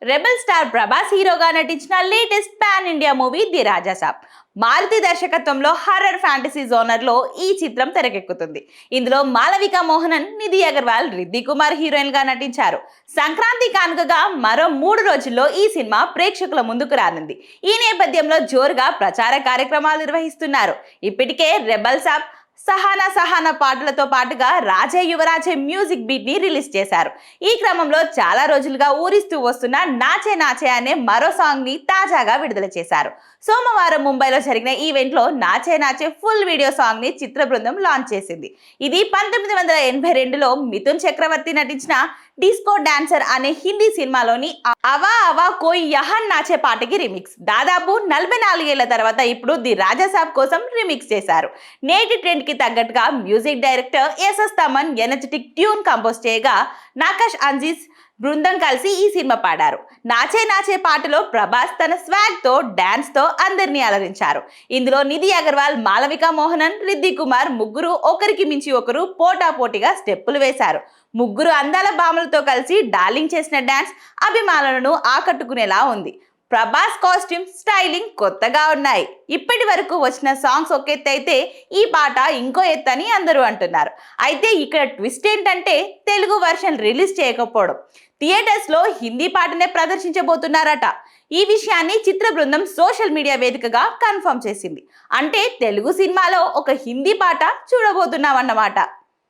Rebel star Prabhas హీరోగా నటించిన latest pan India movie the Raja Saab. Maruthi దర్శకత్వంలో హర్రర్ ఫ్యాంటసీ జోనర్ లో ఈ చిత్రం తెరకెక్కుతుంది. ఇందులో మాలవిక మోహనన్, నిధి అగర్వాల్, రిద్ది కుమార్ హీరోయిన్ గా నటించారు. సంక్రాంతి కానుకగా మరో 3 రోజుల్లో ఈ సినిమా ప్రేక్షకుల ముందుకు రానుంది. ఈ నేపథ్యంలో జోరుగా ప్రచార కార్యక్రమాలు నిర్వహిస్తున్నారు. ఇప్పటికే రెబల్ సాబ్, సహానా సహానా పాటలతో పాటుగా రాజే యువరాజే మ్యూజిక్ బీట్ ని రిలీజ్ చేశారు. ఈ క్రమంలో చాలా రోజులుగా ఊరిస్తూ వస్తున్న నాచే నాచే అనే మరో సాంగ్ ని తాజాగా విడుదల చేశారు. సోమవారం ముంబైలో జరిగిన ఈవెంట్ లో నాచే నాచే ఫుల్ వీడియో సాంగ్ ని చిత్ర బృందం లాంచ్ చేసింది. ఇది 1982లో మిథున్ చక్రవర్తి నటించిన డిస్కో డాన్సర్ అనే హిందీ సినిమాలోని అవా అవా కోయి యహన్ నాచే పాటకి రిమిక్స్. దాదాపు 44 ఏళ్ల తర్వాత ఇప్పుడు ది రాజాసాబ్ కోసం రిమిక్స్ చేశారు. నేటి ట్రెండ్ కి తగ్గట్టుగా music director SS Thaman energetic tune compose చేయగా నాకష్ అంజీస్ బృందం కలిసి ఈ సినిమా పాడారు. నాచే నాచే పాటలో ప్రభాస్ తన స్వాగ్ తో, డాన్స్ తో అందరినీ అలరించారు. ఇందులో నిధి అగర్వాల్, మాలవిక మోహనన్, రిద్ది కుమార్ ముగ్గురు ఒకరికి మించి ఒకరు పోటాపోటీగా స్టెప్పులు వేశారు. ముగ్గురు అందాల భామలతో కలిసి డార్లింగ్ చేసిన డాన్స్ అభిమానులను ఆకట్టుకునేలా ఉంది. ప్రభాస్ కాస్ట్యూమ్, స్టైలింగ్ కొత్తగా ఉన్నాయి. ఇప్పటి వరకు వచ్చిన సాంగ్స్ ఒక ఎత్తు అయితే ఈ పాట ఇంకో ఎత్తు అని అందరూ అంటున్నారు. అయితే ఇక్కడ ట్విస్ట్ ఏంటంటే తెలుగు వర్షన్ రిలీజ్ చేయకపోవడం. థియేటర్స్ లో హిందీ పాటనే ప్రదర్శించబోతున్నారట. ఈ విషయాన్ని చిత్ర బృందం సోషల్ మీడియా వేదికగా కన్ఫర్మ్ చేసింది. అంటే తెలుగు సినిమాలో ఒక హిందీ పాట చూడబోతున్నామన్నమాట.